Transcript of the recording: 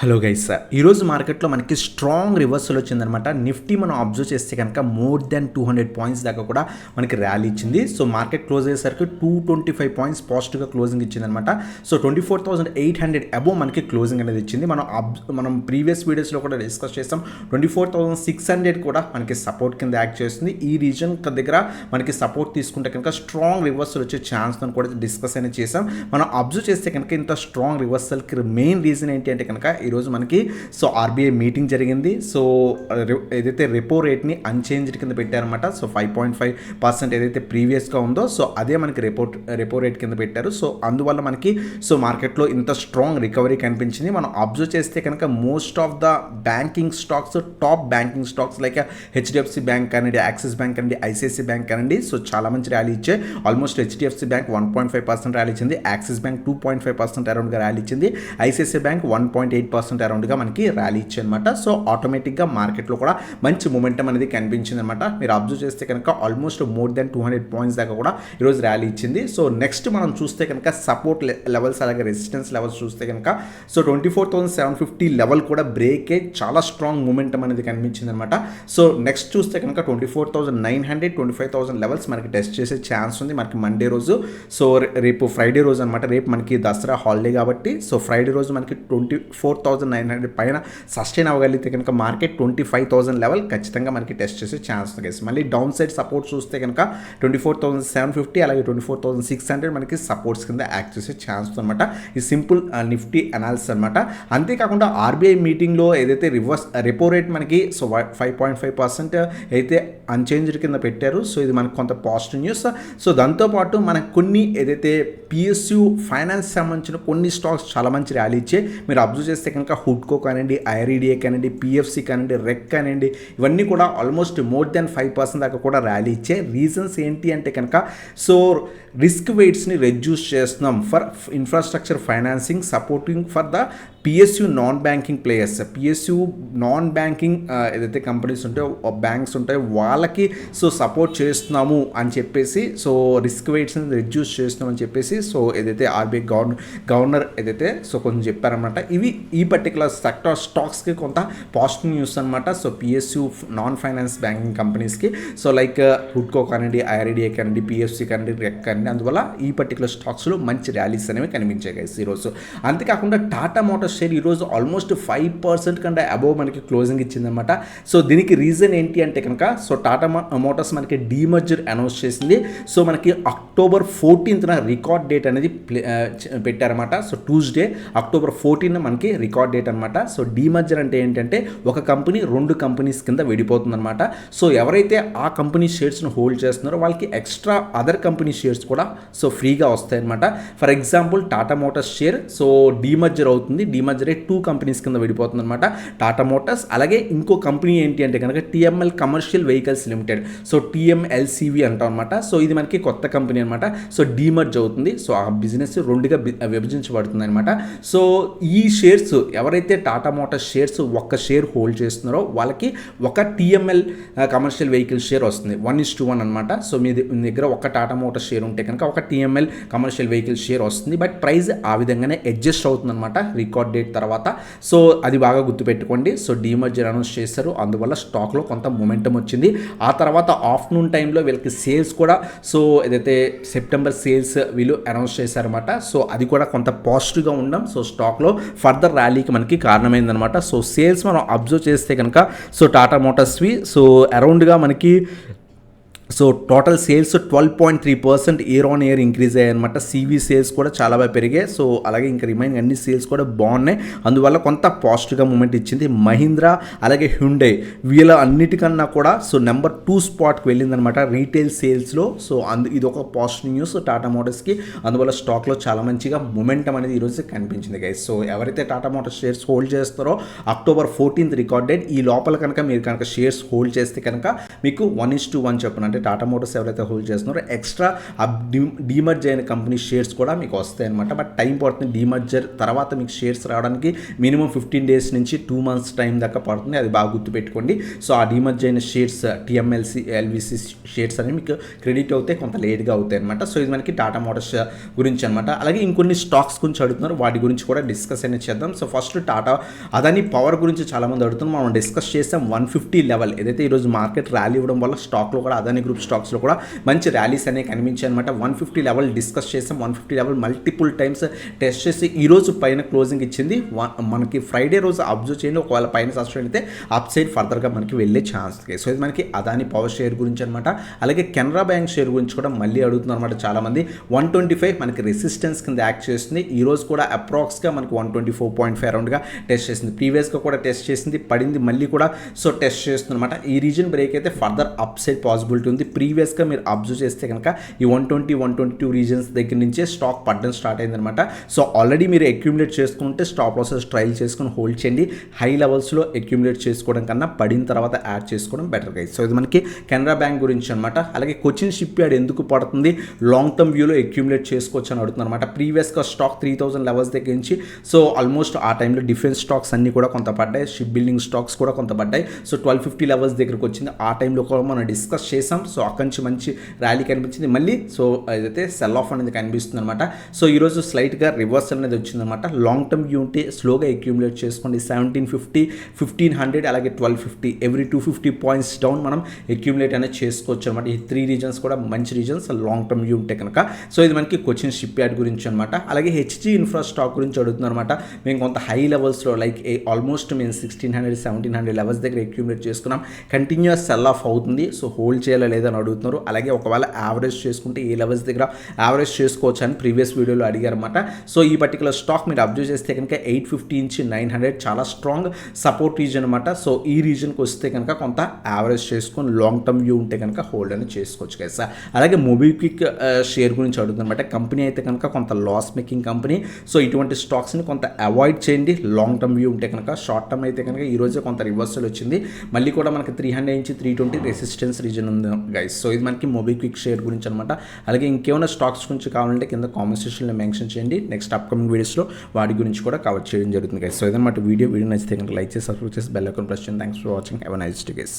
Hello guys, ఈరోజు మార్కెట్లో మనకి స్ట్రాంగ్ రివర్సల్ వచ్చిందనమాట. నిఫ్టీ మనం అబ్జర్వ్ చేస్తే కనుక మోర్ దెన్ 200 పాయింట్స్ దాకా కూడా మనకి ర్యాలీ ఇచ్చింది. సో మార్కెట్ క్లోజ్ అయ్యేసరికి 225 పాయింట్స్ పాజిటివ్గా క్లోజింగ్ ఇచ్చిందనమాట. సో 24,800 అబోవ్ మనకి క్లోజింగ్ అనేది ఇచ్చింది. మనం ప్రీవియస్ వీడియోస్లో కూడా డిస్కస్ చేస్తాం. 24,600 కూడా మనకి సపోర్ట్ కింద యాక్ట్ చేస్తుంది. ఈ రీజన్ దగ్గర మనకి సపోర్ట్ తీసుకుంటే కనుక స్ట్రాంగ్ రివర్సల్ వచ్చే ఛాన్స్ కూడా డిస్కస్ అనేది చేసాం. మనం అబ్జర్వ్ చేస్తే కనుక ఇంత స్ట్రాంగ్ రివర్సల్కి మెయిన్ రీజన్ ఏంటి అంటే కనుక ఈరోజు మనకి ఆర్బీఐ మీటింగ్ జరిగింది. సో ఏదైతే రెపో రేట్ని అన్చేంజ్డ్ కింద పెట్టారనమాట. సో 5.5% ఏదైతే ప్రీవియస్గా ఉందో సో అదే మనకి రెపో రేట్ కింద పెట్టారు. సో అందువల్ల మనకి మార్కెట్లో ఇంత స్ట్రాంగ్ రికవరీ కనిపించింది. మనం అబ్జర్వ్ చేస్తే కనుక most of the banking stocks, top banking stocks like HDFC bank కానివ్వండి, యాక్సిస్ బ్యాంక్ కానివ్వండి, ఐసిఐసి బ్యాంక్ కానివ్వండి, సో చాలా మంచి ర్యాలీ ఇచ్చాయి. ఆల్మోస్ట్ హెచ్డిఎఫ్సి బ్యాంక్ 1.5% ర్యాలీ ఇచ్చింది, యాక్సిస్ బ్యాంక్ 2.5% అరౌండ్గా ర్యాలీ ఇచ్చింది, ఐసిఐసి బ్యాంక్ 1.8% అరౌండ్గా మనకి ర్యాలీ ఇచ్చింది అనమాట. సో ఆటోమేటిక్గా మార్కెట్లో కూడా మంచి మూమెంటం అనేది కనిపించింది అనమాట. మీరు అబ్జర్వ్ చేస్తే కనుక ఆల్మోస్ట్ మోర్ దెన్ 200 పాయింట్స్ దాకా కూడా ఈరోజు ర్యాలీ ఇచ్చింది. సో నెక్స్ట్ మనం చూస్తే కనుక సపోర్ట్ లెవెల్స్ అలాగే రెసిస్టెన్స్ లెవెల్స్ చూస్తే కనుక 24,750 లెవెల్ కూడా బ్రేక్ అయ్యి చాలా స్ట్రాంగ్ మూమెంటం అనేది కనిపించింది అనమాట. సో నెక్స్ట్ చూస్తే కనుక 24,900, 25,000 లెవెల్స్ మనకి టెస్ట్ చేసే ఛాన్స్ ఉంది మనకి మండే రోజు. సో రేపు ఫ్రైడే రోజు అనమాట. రేపు మనకి దసరా హాలిడే కాబట్టి సో ఫ్రైడే రోజు మనకి 24,900 పైన సస్టైన్ అవ్వగలిగితే కనుక మార్కెట్ 25,000 లెవెల్ ఖచ్చితంగా మనకి టెస్ట్ చేసే ఛాన్స్ ఉంది. మళ్ళీ డౌన్ సైడ్ సపోర్ట్ చూస్తే కనుక 24,750 అలాగే 24,600 మనకి సపోర్ట్స్ కింద యాక్ట్ చేసే ఛాన్స్ అనమాట. ఈ సింపుల్ నిఫ్టీ అనాలిసిస్ అనమాట. అంతేకాకుండా ఆర్బీఐ మీటింగ్లో ఏదైతే రెపో రేట్ మనకి 5.5% అయితే అన్చేంజ్డ్ కింద పెట్టారు. సో ఇది మనకు కొంత పాజిటివ్ న్యూస్. సో దాంతోపాటు మనకు కొన్ని ఏదైతే పిఎస్యు ఫైనాన్స్ సంబంధించిన కొన్ని స్టాక్స్ చాలా మంచి ర్యాలీ ఇచ్చాయి. మీరు అబ్జర్వ్ చేస్తే కనుక హుడ్కో కానివ్వండి, ఐఆర్ఈడిఏ కానివ్వండి, పిఎఫ్సి కానివ్వండి, రెక్ కానివ్వండి, ఇవన్నీ కూడా ఆల్మోస్ట్ మోర్ దెన్ 5% దాకా కూడా ర్యాలీ ఇచ్చాయి. రీజన్స్ ఏంటి అంటే కనుక సో రిస్క్ వెయిట్స్ని రెడ్యూస్ చేస్తున్నాం for infrastructure financing, supporting for the PSU non banking players. PSU non banking ఏదైతే కంపెనీస్ ఉంటాయో, బ్యాంక్స్ ఉంటాయో వాళ్ళకి సో సపోర్ట్ చేస్తున్నాము అని చెప్పేసి సో రిస్క్ వెయిట్స్ని రెడ్యూస్ చేస్తున్నాం అని చెప్పేసి సో ఏదైతే ఆర్బీఐ గవర్నర్ ఏదైతే సో కొంచెం చెప్పారనమాట. ఇవి ఈ పర్టికులర్ సెక్టార్ స్టాక్స్కి కొంత పాజిటివ్ న్యూస్ అనమాట. So PSU non finance banking కంపెనీస్కి సో లైక్ హుడ్కో కానివ్వండి, ఐఆర్ఈడిఏ కానివ్వండి, పిఎఫ్సి కానివ్వండి, రెక్ కానివ్వండి, అందువల్ల ఈ పర్టికులర్ స్టాక్స్లో మంచి ర్యాలీస్ అనేవి కనిపించాయి గైస్ ఈరోజు. అంతేకాకుండా టాటా మోటార్స్ షేర్ ఈరోజు ఆల్మోస్ట్ 5% కంటే అబోవ్ మనకి క్లోజింగ్ ఇచ్చిందనమాట. సో దీనికి రీజన్ ఏంటి అంటే కనుక సో టాటా మోటార్స్ మనకి డీమర్జర్ అనౌన్స్ చేసింది. సో మనకి అక్టోబర్ 14th రికార్డ్ డేట్ అనేది పెట్టారన్నమాట. సో ట్యూస్డే అక్టోబర్ 14 మనకి రికార్డ్ డేట్ అనమాట. సో డీమర్జర్ అంటే ఏంటంటే ఒక కంపెనీ 2 కంపెనీస్ కింద విడిపోతుంది అనమాట. సో ఎవరైతే ఆ కంపెనీ షేర్స్ను హోల్డ్ చేస్తున్నారో వాళ్ళకి ఎక్స్ట్రా అదర్ కంపెనీ షేర్స్ కూడా సో ఫ్రీగా వస్తాయి అనమాట. For example Tata Motors share so demerger అవుతుంది. డీమర్జర్ 2 కంపెనీస్ కింద విడిపోతుంది అనమాట. టాటా మోటార్స్ అలాగే ఇంకో కంపెనీ ఏంటి అంటే కనుక టీఎంఎల్ కమర్షియల్ వెహికల్స్ లిమిటెడ్, సో టీఎంఎల్సివి అంటాం అనమాట. సో ఇది మనకి కొత్త కంపెనీ అనమాట. సో డీమర్జ్ అవుతుంది. సో ఆ బిజినెస్ 2గా విభజించబడుతుంది అనమాట. సో ఈ షేర్స్ ఎవరైతే టాటా మోటార్స్ షేర్స్ ఒక్క షేర్ హోల్డ్ చేస్తున్నారో వాళ్ళకి ఒక టీఎంఎల్ కమర్షియల్ వెహికల్ షేర్ వస్తుంది. 1:1 అనమాట. సో మీ దగ్గర ఒక టాటా మోటార్స్ షేర్ ఉంటే కనుక ఒక టీఎంఎల్ కమర్షియల్ వెహికల్ షేర్ వస్తుంది. బట్ ప్రైస్ ఆ విధంగానే అడ్జస్ట్ అవుతుంది అనమాట రికార్డ్ డేట్ తర్వాత. సో అది బాగా గుర్తుపెట్టుకోండి. సో డీమర్జర్ అనౌన్స్ చేస్తారు, అందువల్ల స్టాక్లో కొంత మొమెంటం వచ్చింది. ఆ తర్వాత ఆఫ్టర్నూన్ టైంలో వీళ్ళకి సేల్స్ కూడా సో ఏదైతే సెప్టెంబర్ సేల్స్ వీళ్ళు అనౌన్స్ చేశారన్నమాట. సో అది కూడా కొంత పాజిటివ్గా ఉండడం సో స్టాక్లో ఫర్దర్ ర్యాలీకి మనకి కారణమైందనమాట. సో సేల్స్ మనం అబ్జర్వ్ చేస్తే కనుక సో టాటా మోటార్స్వి సో అరౌండ్గా మనకి so total sales 12.3% year on year increase అయ్యాయి అనమాట. సివి సేల్స్ కూడా చాలా బాగా పెరిగాయి. సో అలాగే ఇంకా రిమైనింగ్ అన్ని సేల్స్ కూడా బాగున్నాయి, అందువల్ల కొంత పాజిటివ్గా మూమెంట్ ఇచ్చింది. మహీంద్రా అలాగే హ్యుండై వీళ్ళ అన్నిటికన్నా కూడా సో నెంబర్ 2 స్పాట్కి వెళ్ళిందనమాట రీటైల్ సేల్స్లో. సో ఇది ఒక పాజిటివ్ న్యూస్ టాటా మోటార్స్కి, అందువల్ల స్టాక్లో చాలా మంచిగా మూమెంటం అనేది ఈరోజు కనిపించింది గైస్. సో ఎవరైతే టాటా మోటార్స్ షేర్స్ హోల్డ్ చేస్తారో అక్టోబర్ 14th రికార్డ్ డేట్ ఈ లోపల కనుక మీరు కనుక షేర్స్ హోల్డ్ చేస్తే కనుక మీకు 1:1 చెప్పిన అంటే అంటే టాటా మోటార్స్ ఎవరైతే హోల్డ్ చేస్తున్నారో ఎక్స్ట్రా డీమర్జ్ అయిన కంపెనీ షేర్స్ కూడా మీకు వస్తాయి అనమాట. బట్ టైం పడుతుంది. డీమర్జర్ తర్వాత మీకు షేర్స్ రావడానికి మినిమం 15 days నుంచి 2 months టైం దాకా పడుతుంది. అది బాగా గుర్తుపెట్టుకోండి. సో ఆ డీమర్జ్ అయిన షేర్స్ టీఎంఎల్సి ఎల్విసి షేర్స్ అనేవి మీకు క్రెడిట్ అవుతాయి, కొంత లేట్గా అవుతాయి అనమాట. సో ఇది మనకి టాటా మోటార్స్ గురించి అనమాట. అలాగే ఇంకొన్ని స్టాక్స్ గురించి అడుగుతున్నారు, వాటి గురించి కూడా డిస్కస్ అనేది చేద్దాం. So first Tata Adani power గురించి చాలామంది అడుగుతున్నారు. మనం డిస్కస్ చేసాం 150 లెవెల్ ఏదైతే ఈరోజు మార్కెట్ ర్యాలీ ఇవ్వడం వల్ల స్టాక్లో కూడా అదాని గ్రూప్ స్టాక్స్లో కూడా మంచి ర్యాలీస్ అనేవి కనిపించాయి అనమాట. 150 లెవెల్ డిస్కస్ చేసాం. 150 లెవెల్ మల్టిపుల్ టైమ్స్ టెస్ట్ చేసి ఈరోజు పైన క్లోజింగ్ ఇచ్చింది. మనకి ఫ్రైడే రోజు అబ్జర్వ్ చేయండి. ఒకవేళ పైన సస్టైన్ అయితే అప్ సైడ్ ఫర్దర్గా మనకి వెళ్ళే ఛాన్స్. సో ఇది మనకి అదాని పవర్ షేర్ గురించి అనమాట. అలాగే కెనరా బ్యాంక్ షేర్ గురించి కూడా మళ్ళీ అడుగుతున్నారు అనమాట చాలామంది. 125 మనకి రెసిస్టెన్స్ కింద యాక్ట్ చేస్తుంది. ఈ రోజు కూడా అప్రాక్స్గా మనకి 124.5 అరౌండ్గా టెస్ట్ చేసింది. ప్రీవియస్గా కూడా టెస్ట్ చేసింది, పడింది, మళ్ళీ కూడా సో టెస్ట్ చేస్తుంది అనమాట. ఈ రీజన్ బ్రేక్ అయితే ఫర్దర్ అప్ సైడ్ పాసిబిలిటీ ఉంది. ప్రీవియస్గా మీరు అబ్జర్వ్ చేస్తే కనుక ఈ 120, 122 రీజన్స్ దగ్గర నుంచే స్టాక్ పడడం స్టార్ట్ అయిందనమాట. సో ఆల్రెడీ మీరు అక్యూములేట్ చేసుకుంటే స్టాప్ లాసెస్ ట్రయల్ చేసుకుని హోల్డ్ చేయండి. హై లెవెల్స్లో అక్యూములేట్ చేసుకోవడం కన్నా పడిన తర్వాత యాడ్ చేసుకోవడం బెటర్ గైస్. సో ఇది మనకి కెనరా బ్యాంక్ గురించి అనమాట. అలాగే కొచ్చిన్ షిప్ యార్డ్ ఎందుకు పడుతుంది, లాంగ్ టర్మ్ వ్యూలో అక్యూములేట్ చేసుకోవచ్చు అని అడుగుతున్నారు అనమాట. ప్రీవియస్గా స్టాక్ 3000 లెవెల్స్ దగ్గర నుంచి సో ఆల్మోస్ట్ ఆ టైంలో డిఫెన్స్ స్టాక్స్ అన్ని కూడా కొంత పడ్డాయి, షిప్ బిల్డింగ్ స్టాక్స్ కూడా కొంత పడ్డాయి. సో 1250 లెవెల్స్ దగ్గరకు వచ్చింది. ఆ టైంలో కూడా మనం డిస్కస్ చేసాం. సో అక్కడి నుంచి మంచి ర్యాలీ కనిపించింది. మళ్ళీ సో ఏదైతే సెల్ ఆఫ్ అనేది కనిపిస్తుంది అనమాట. సో ఈరోజు స్లైట్గా రివర్స్ అనేది వచ్చిందనమాట. లాంగ్ టర్మ్ వ్యూ ఉంటే స్లోగా అక్యూములేట్ చేసుకోండి. 1750, 1500 అలాగే 1250 ఎవ్రీ 250 పాయింట్స్ డౌన్ మనం అక్యూములేట్ అనేది చేసుకోవచ్చు అనమాట. ఈ 3 రీజన్స్ కూడా మంచి రీజన్స్ లాంగ్ టర్మ్ వ్యూ ఉంటే కనుక. సో ఇది మనకి కొచ్చిన్ షిప్ యార్డ్ గురించి అనమాట. అలాగే హెచ్జీ ఇన్ఫ్రా స్టాక్ గురించి అడుగుతున్నారు అనమాట. మేము కొంత హై లెవెల్స్లో లైక్ ఆల్మోస్ట్ మేము 1600, 1700 లెవెల్స్ దగ్గర అక్యూములేట్ చేసుకున్నాం. కంటిన్యూస్ సెల్ ఆఫ్ అవుతుంది. సో హోల్డ్ చేయాలా లేదని అడుగుతున్నారు. అలాగే ఒకవేళ యావరేజ్ చేసుకుంటే ఏ లెవెల్స్ దగ్గర యావరేజ్ చేసుకోవచ్చు అని ప్రీవియస్ వీడియోలో అడిగారు అనమాట. సో ఈ పర్టికులర్ స్టాక్ మీరు అబ్జర్వ్ చేస్తే కనుక 850 నుంచి 900 చాలా స్ట్రాంగ్ సపోర్ట్ రీజన్ అనమాట. సో ఈ రీజన్కి వస్తే కనుక కొంత యావరేజ్ చేసుకొని లాంగ్ టర్మ్ వ్యూ ఉంటే కనుక హోల్డ్ అనేది చేసుకోవచ్చు కదా. అలాగే మొబిక్విక్ షేర్ గురించి అడుగుతుందన్నమాట. కంపెనీ అయితే కనుక కొంత లాస్ మేకింగ్ కంపెనీ. సో ఇటువంటి స్టాక్స్ని కొంత అవాయిడ్ చేయండి లాంగ్ టర్మ్ వ్యూ ఉంటే కనుక. షార్ట్ టర్మ్ అయితే కనుక ఈ రోజే కొంత రివర్సల్ వచ్చింది. మళ్ళీ కూడా మనకి 300 నుంచి 320 రెసిస్టెన్స్ రీజన్ ఉంది గైస్. సో ఇది మనకి మొబిక్విక్ షేర్ గురించి అనమాట. అలాగే ఇంకేమైనా స్టాక్స్ గురించి కావాలంటే కింద కామెంట్ సెక్షన్లో మెన్షన్ చేయండి. నెక్స్ట్ అప్కమింగ్ వీడియోస్లో వాటి గురించి కూడా కవర్ చేయడం జరుగుతుంది గైస్. సో ఇదన్నమాట వీడియో నచ్చితే కనుక లైక్ చేసి సబ్స్క్రైబ్ చేసి బెల్ ఐకాన్ ప్రెస్ చేయండి. Thanks for watching. Have a nice day guys.